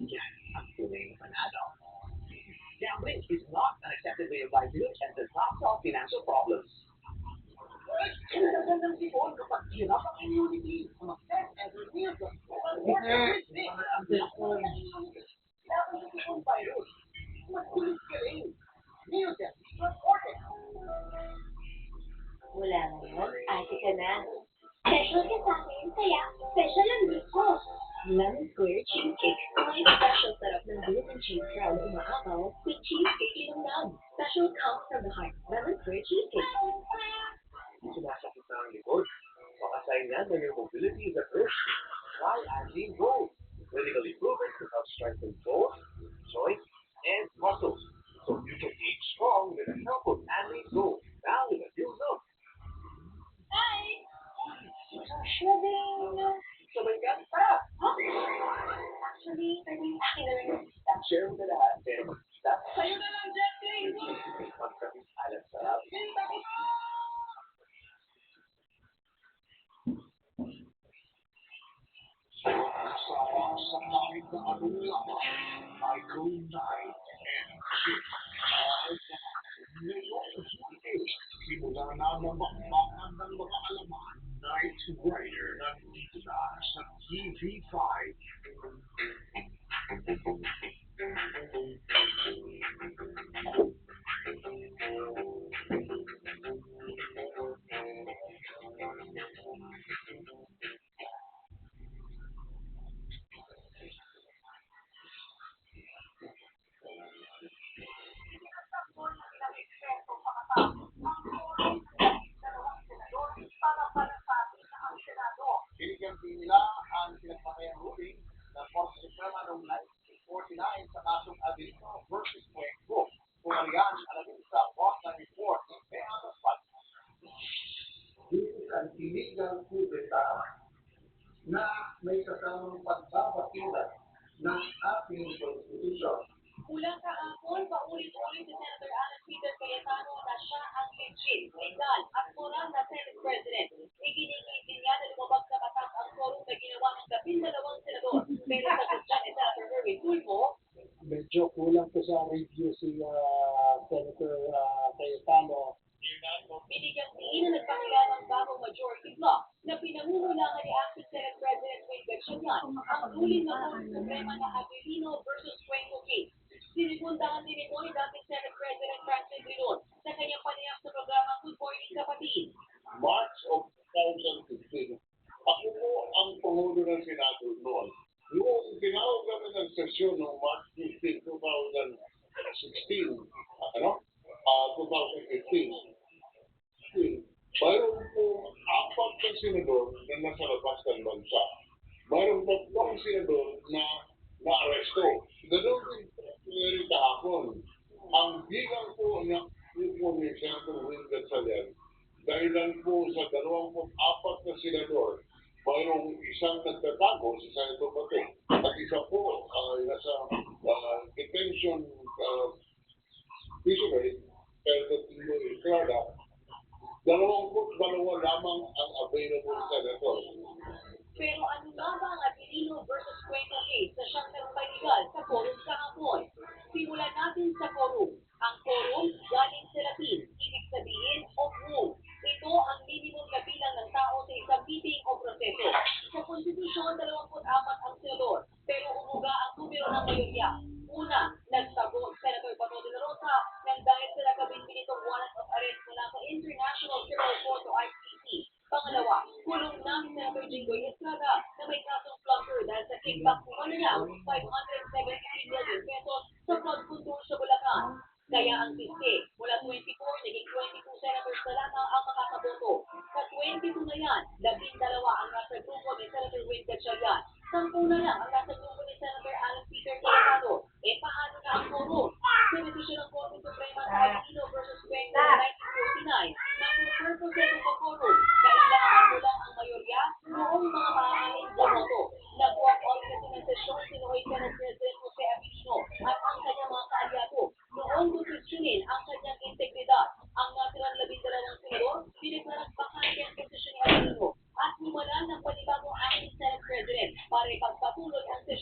Yan ang tunay na panalo. Gambling is not an accepted way of livelihood and does not solve financial problems. Kinaganda ng sipon kapag hirap ang immunity. Mag-test every meal. Sipon virus. Magkulit ka rin. Meal test. Report it. Mula ngayon, ate ka na. Special ka sa akin, kaya special ang gift ko. Lemon Square Cheesecake. May special sarap ng bilog and cheese crowd na umaapaw with cheesecake ilang. Special comes from the heart. Lemon Square Cheesecake. Sumasakit na ang likod. Baka sign yan na your mobility is at risk. Try Angine Gold. Clinically proven to help strengthen bones, joints, and muscles. So you can age strong with the help of Angine Gold. Now with a new look. Hi! Actually, Sabay ka? Tara! actually, pwedeng akin na lang yung pista. Share mo na lahat. Pero mag-isa. Sa'yo na lang, Jeffrey! Magkabis alam sarap. Kasama sa langit na anulang, Michael Knight and Chick Ngayong Sunday, simula na ng bakbakan ng mga alaman, Night Rider nandito na sa TV5. Hiniganti nila ang pinagpapayang ruling ng Korte Suprema noong 1949 sa kasong Avellino versus Cuenco. Kung ariyan, alamin sa Boston Report, may atas pa. This ang illegal coup d'etat na may kasamang pagbabatulan ng ating konstitusyon. Kulang kahapon, paulit-ulit si Senator Alan Peter Cayetano na siya ang legit, legal at moral na Senate President. Ibinigay din niya na lumabag sa batas ang forum na ginawa ng 12 senador. Pero sa dyan ni Senator Erwin Tulfo, Medyo kulang po sa review si Senator Cayetano. binigyang diin na nagpakilala ng bagong majority bloc na pinangungulangan ni acting Senate President Wade Gatchalian ang ruling ng Korte Suprema na Avellino versus Cuenco case. Sinipuntahan din ito ni dating Senate President Franklin Drilon sa kanyang panayak sa programa Good Morning Kapatid. March of 2015, ako po ang Pangulo ng Senado noon. Noong tinawag kami ng sesyon noong March 15, 2016, 2015, mayroon po 4 na senador na nasa labas ng bansa. Mayroon 3 senador na na-aresto. Ganun din po nangyari kahapon. Ang bilang po na ni Senator Wade Gatchalian, dahilan po sa 24 na senador, mayroong isang nagtatago si Senator Bato at isa po ay nasa detention prisoner, Senator Tino Estrada. 22 lamang ang available senators. Pero ano nga ba ang Avellino versus Cuenco case na siyang nagpaligal sa forum kahapon? Simulan natin sa forum. Ang forum galing sa Latin, ibig sabihin of whom. Ito ang minimum na bilang ng tao sa isang meeting o proseso. Sa konstitusyon, 24 ang senador, pero umuga ang numero ng mayorya. Una, nagtago Senator Bato de la Rosa nang dahil sa nagkabinbinitong warrant of arrest mula sa International Criminal Court o ICC. Pangalawa, kulong na si Senator Jinggoy Estrada na may kasong plunder dahil sa kickback kung ano lang 573 million pesos sa flood control sa Bulacan. Kaya ang siste, mula 24, naging 22 senators na lamang ang makakaboto. Sa 22 na yan, 12 ang nasa grupo ni Senator Wade Gatchalian. 10 na lang ang nasa grupo ni Senator Alan Peter Cayetano. E paano na ang forum? Sinisisyo ng Korte Suprema sa Avellino versus Cuenco noong 1949 na kung purposes of a forum, kailangan mo lang ang mayorya noong mga maaaring bumoto. Nag-walk-on kasi ng sesyon si Noy Senate President Jose Avellino at ang kanyang mga kaalyado. Noong gusisyonin ang kanyang integridad. Ang natirang 12 senador, dineklarang bakante ang posisyon ni Avellino at humanan ng panibagong acting Senate President para ipagpatuloy ang sesyon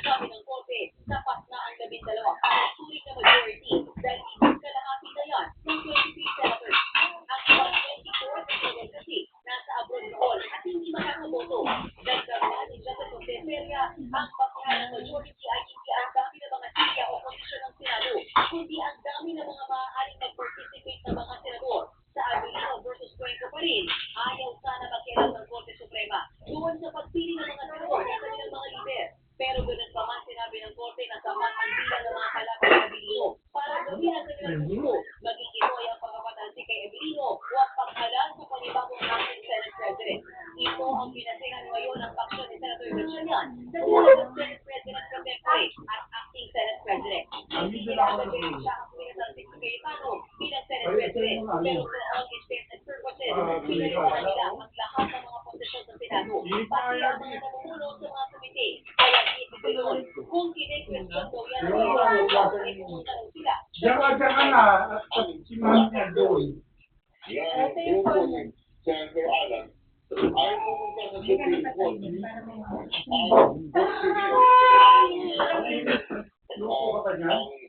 Sabi ng korte, sapat na ang 12 para turing na majority dahil ibig kalahati na yan ng 23 senators. Ang ibang 24 na senators kasi nasa abroad noon at hindi makakaboto. Dagdag pa ni Justice Ortega, ang pagkahan ng majority ay hindi ang dami ng mga silya o posisyon ng Senado, kundi ang dami ng mga maaaring mag-participate ng mga senador. Sa Abilino versus Cuenco pa rin, ayaw sana makialam ng Korte Suprema doon sa pagpili ng mga senador sa kanilang mga lider. Pero ganoon pa man sinabi ng Korte na sapat ang bilang ng mga kalaban ng Abilino para gawin ang kanilang gusto. Maging ito ay ang pagpapatansi kay Abilino o ang paghalang sa panibagong acting Senate President. Ito ang pinasingan ngayon ng paksyon ni Senator Gatchalian sa talagang Senate President Protectorate at acting Senate President. Hindi ginagawa siya ang pinatansi si Cayetano bilang Senate President. Pero all his faith and purposes, pinaliwanag nila ang lahat ng mga posisyon sa Senado, pati ang mga namumuno sa mga komite. Kaya dito yun, kung kine-question daw yan ang mga pumunta daw sila. Diyan na, at si Mami niya doon. Yan, doon Senator Alan, ay pumunta sa Supreme Court.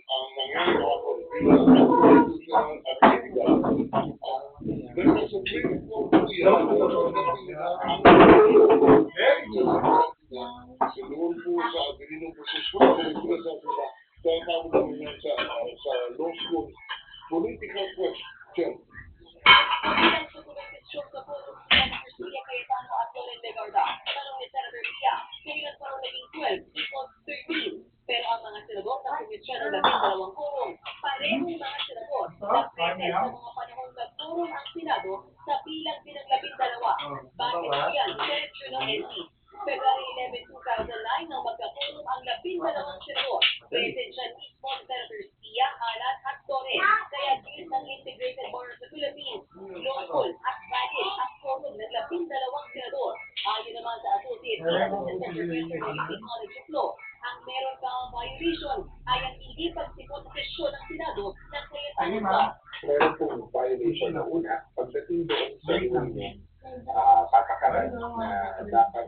Ang nangyari ako, constitutional actividad. Dahil sa Supreme Court, doon po sa Abilino versus Cuenco, kaya tawag namin yan sa law school, political question. Bilang sa kumesyon sa pulong si Senator Sia Cayetano at Loren Legarda, tanong ni Senator Sia, kailan pa rin naging 12 equals 13. Pero ang mga senador na kumesyon ng 12 kurong, parehong mga senador na present sa mga panahon nagturong ang Senado sa bilang din ng 12. Bakit yan? Senate Journal NC. February 11, 2009 nang magkakulong ang 12 senador. Present siya mismo si Senator Sia, Alan at Torres. Kaya bilis ng Integrated Bar of the Philippines, lawful at valid ang kulong ng 12 senador. Ayon naman sa Associate Assistant Professor David College of Law, ang meron kang violation ay ang hindi pagsipot sa sesyon ng Senado ng Cayetano Law. Meron pong violation na una, pagdating doon sa union, patakaran na dapat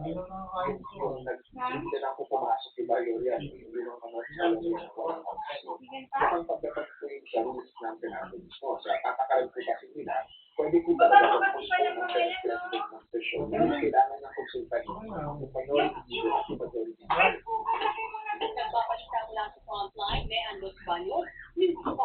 hindi na po pumasok iba yun yan. Hindi naman mukhang pagdating po yung sa rules ng Senado mismo. Sa patakaran po kasi nila, pwede po talaga mag-postpone ng president ng session. Kailangan ng konsultahin yung minority leader at yung majority leader. Nagbabalita mula sa frontline, Leanne Los Baños, News 5.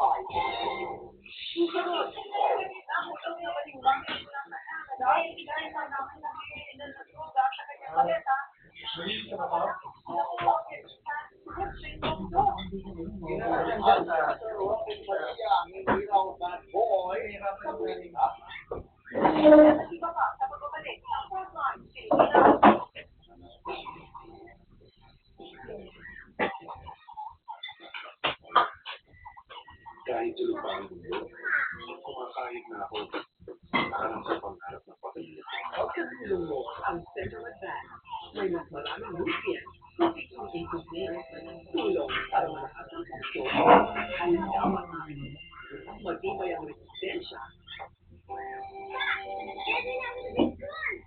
Kahit sa lupang mundo, kumakahit na ako para sa pangarap ng pamilya. Pagkatulong mo ang Central Advance, may mas maraming nutrients, protein ingredients, tulong para malakas ang puso, halawa, matibay ang resistensya,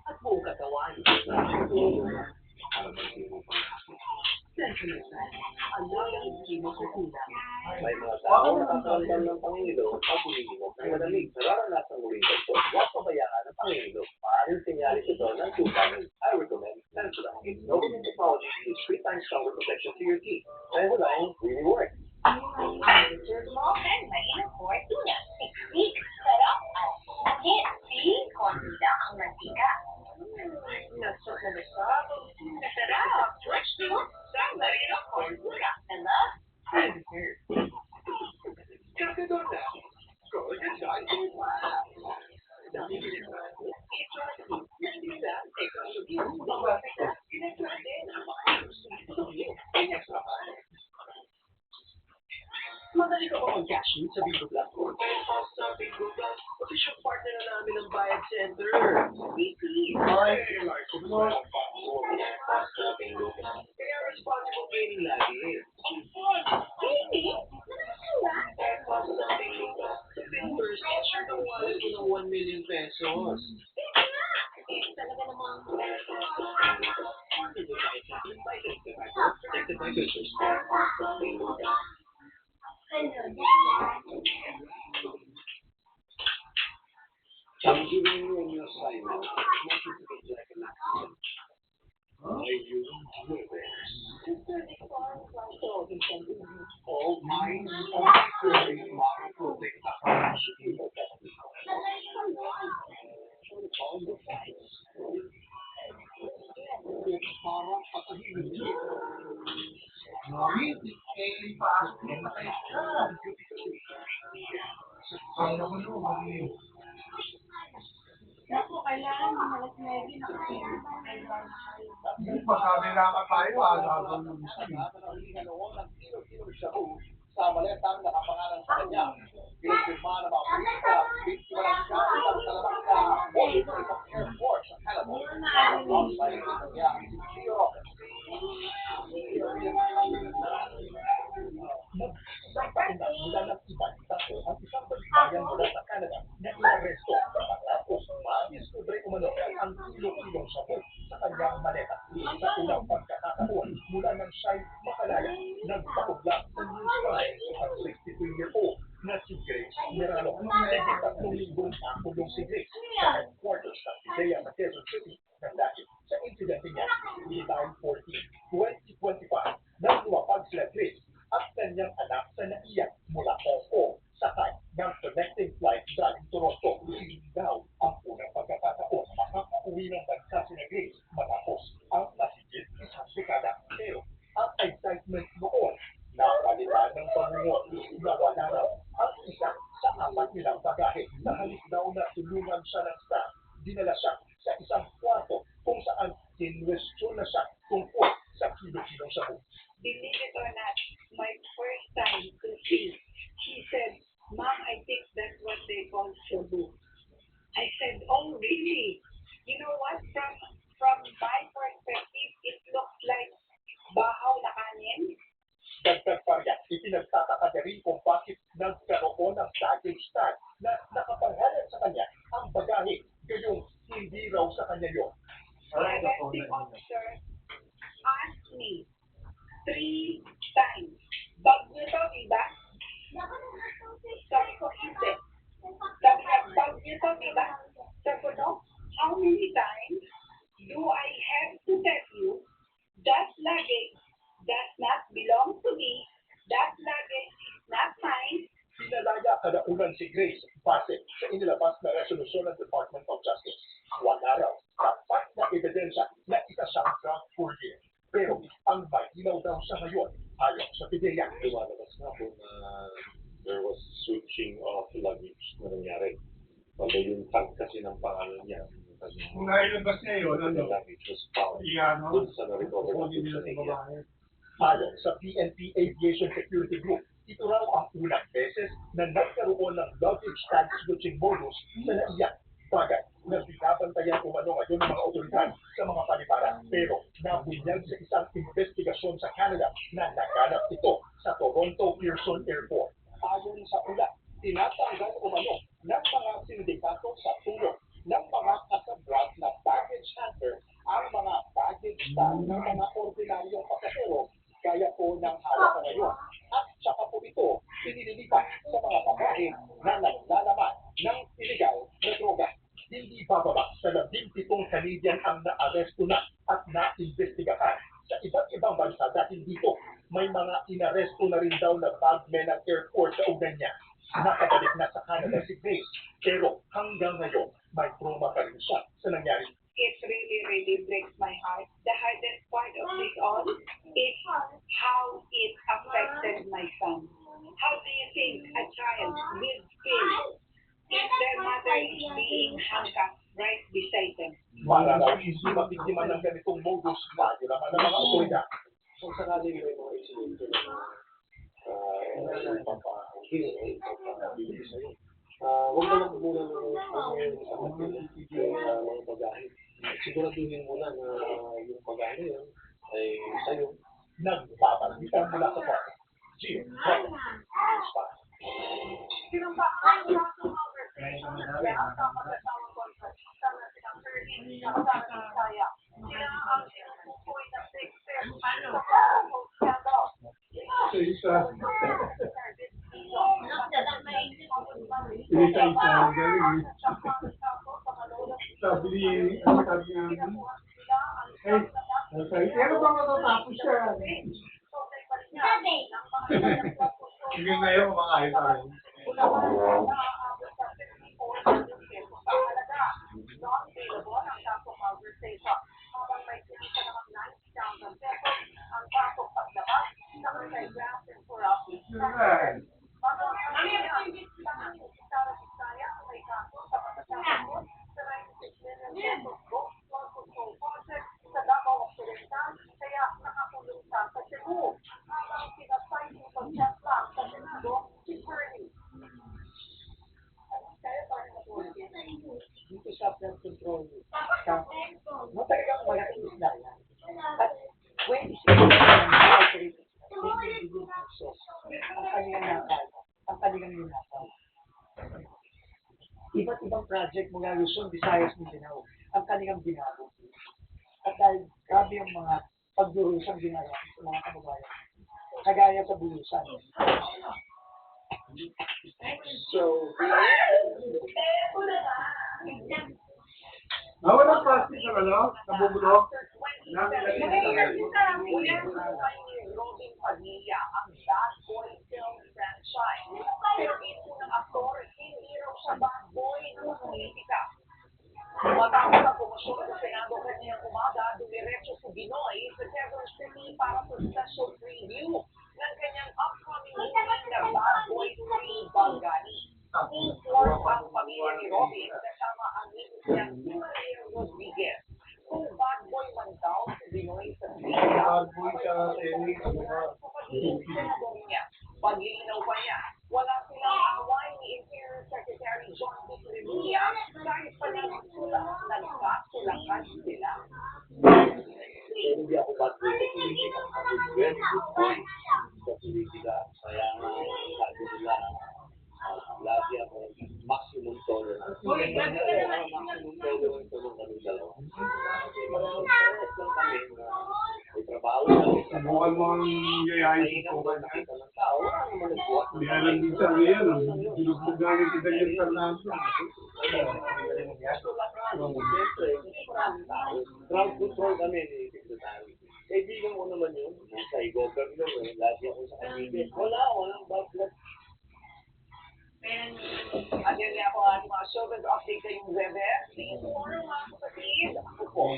at buong katawan. Para maging pangako. Central Advance, alagang hindi mo sa kulang. May mga tao na nakakamdam ng pangingilo at pag-umiinom ng malamig. Nararanasan mo rin ito. Huwag pabayaan ang pangingilo. Maaaring senyalis ito ng tubangin. I recommend Sensodyne. Its novel technology gives 3 times stronger protection to your teeth. Sensodyne really works. Ang dessert mo and mainam fortuna. Technique, sarap at sakit. Konti ang mantika. Nasok na nasok. Masarap. Fresh to sa Marino Fortuna. Hello? Kasi doon na, Gold and Shine is wow! Nakikita mo, i-try mo, hindi na, ikaw yung mga kita, in-try din ang mga extra fun. Madali ka ba mag-cashin sa Bingo Plus ko? Sa Bingo Plus, official partner na namin ng Bayad Center. Easy! Ay, like ko ba sa Bingo Plus? Kaya responsible gaming lagi. Gaming? Sa Bingo Plus, sa Finverse, sure na wallet ko ng 1 million pesos. Talaga namang... Hindi ba kahit sa invite my sisters. I'm giving you a new assignment. I want you to look like an accident. I use universe. All minds are serving model protect the house. All the sides. It's para patahimik niyo. Norit, pasok mo na kayo dyan. Ay, naku, no, magkabila ka tayo, agaw ng gusto niya. Sa maletang nakapangalan sa kanya. Pinagpirma ng mga polisa, biktima ng gamit ang talamak na Washington Air Force sa Canada. Alongside ng kanya, si Gio Nagpapakita mula ng ibang tao ang isang balikbayan mula sa Canada na inaresto matapos ma-discover umano ang kilo-kilong sapo sa kanyang maleta. Sa unang pagkakataon mula ng siya'y makalaya, nagpakubla sa news line at 63-year-old na si Grace Merano. Naging 3 linggong nakulong si Grace sa headquarters ng PIDEA sa Quezon City na dahil sa insidente niya July 14, 2025 nang lumapag sila Grace at kanyang anak sa naiyak mula Hong Kong sakay ng connecting flight galing Toronto. Daw ang unang pagkakataon makakauwi ng bansa si Grace matapos ang mahigit isang dekada. Pero ang excitement noon napalitan ng pangungot na wala raw ang isa sa 4 nilang bagahe. Nahalik daw na tulungan siya ng staff. Dinala siya sa isang kwarto kung saan kinwestiyon na siya tungkol sa kilo-kilong sapo. Believe it or not, my first time to see, she said, "Mom, I think that's what they call shabu." I said, "Oh, really? You know what? From my perspective, it looks like bahaw na kanin." Dagdag pa rin, ipinagtataka na rin kung bakit nagkaroon ng baggage tag na nakapanghalan sa kanya ang bagahe, gayong hindi raw sa kanya yun. The arresting officer asked me 3 times, "Bag niyo to, diba?" Sabi ko, "Hindi." Sabi niya, "Bag niyo to, diba?" Sabi ko, "No. How many times do I have to tell you that luggage does not belong to me, that luggage is not mine?" Pinalaya kalaunan si Grace base sa inilabas na resolusyon ng Department of Justice. Wala raw sapat na ebidensya na isa siyang drug courier. Pero ang mahinaw daw siya ngayon ayon sa PIDEA. Lumalabas nga po na there was switching of luggage na nangyari. Palo yung tag kasi ng pangalan niya. Kung nailabas niya yun, The luggage was found dun sa na-recover na niya. Ayon sa PNP Aviation Security Group, ito raw ang unang beses na nagkaroon ng luggage tag switching modus sa naiyak. Bagay na binabantayan umano ngayon ng mga otoridad sa mga palipara. Pero nabunyag sa isang investigasyon sa Canada na naganap ito sa Toronto Pearson Airport. Ayon sa ulat, tinatanggal umano ng mga sindikato sa tulong ng mga kasabwat na baggage handler ang mga baggage tag ng mga ordinaryong pasahero gaya po ng hawak ngayon. At saka po ito pinililipat sa mga bagahe na naglalaman ng illegal na droga. Hindi bababa sa 17 Canadian ang naaresto na at naimbestigahan sa iba't ibang bansa dahil dito may mga inaresto na rin daw na bagmen ng airport sa ugan niya. Nakabalik na sa Canada si Grace, pero hanggang ngayon may trauma pa rin siya sa nangyari. It really breaks my heart. The hardest part of this all is how it affected my son. How do you think a child will feel if their mother is being handcuffed right beside them? Para raw hindi mabiktima ng ganitong modus, layo naman ng mga otoridad. Kung sakaling may mga insidente na papahili sa'yo, huwag ka lang muna ng mga bagahe. Siguraduhin muna na yung bagahe yun ay sa'yo. Nagpapalitan mula sa kwarto. Gio, Sino ang isa. Isa-isa, galing eh. Sabi niya, pero ba matatapos siya? Hanggang ngayon, kumakain pa rin. Dito sa self-control, matagal malaking isla yan. At 26 pesos ang kanilang nakal, ang kanilang linakaw. Iba't ibang project mula Luzon, Visayas, Mindanao, ang kanilang binago. At dahil grabe ang mga pagdurusang ginagawa sa mga kababayan, kagaya sa bulusan. So, Walang plastic na nabubulok. Robin Padilla ang Bad Boy Film franchise. Pero ito ng aktor, hindi raw siya bad boy ng politika. Matapos ang promosyon sa Senado kanyang umaga, dumiretso sa Binoy sa Quezon City para sa special preview ng kanyang upcoming movie na Bad Boy 3 Balgani. Full-force ang pamilya ni Robin kasama ang misis niyang si Maria Rodriguez. Kung bad boy man daw sa Binoy sa Bad boy sa Eric. senador niya. Paglilinaw pa niya, wala silang away ni Interior Secretary John P. Revilla kahit pa lang nagkasulakan sila. hindi ako bad boy sa politika. Ako very good boy sa politika. Kaya sabi nila, lagi ako maximum tolerance. Maximum tolerance ko nung kami dalawa. Kasi parehas lang kami na may trabaho kami. Subukan mo ang yayayin Mahina ko ko ba nakita ng tao. Wala naman nagbuhat. Hindi alam din sa riyan. Binugbog namin kita yung Fernando. Siyempre, maraming tao. Ground control kami ni Secretary. Kaibigan ko naman yun. Sa i-governor, lagi ako sa kaibigan. Walang bad blood. At yun nga po ating mga showbiz update kayong Webes. See you tomorrow mga kapatid. Ako po.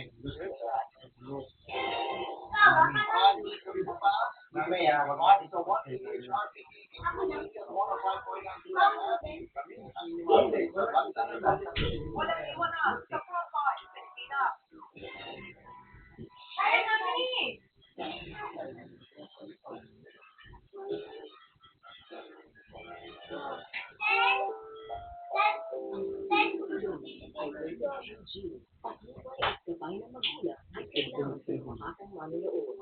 Mamaya, Marami sa 1PH RPT, Mono 5.9. Walang iwanan sa profile sa Pilipinas. Ay, namin! Gabay ng magulang ay kailangan sa mga manonood.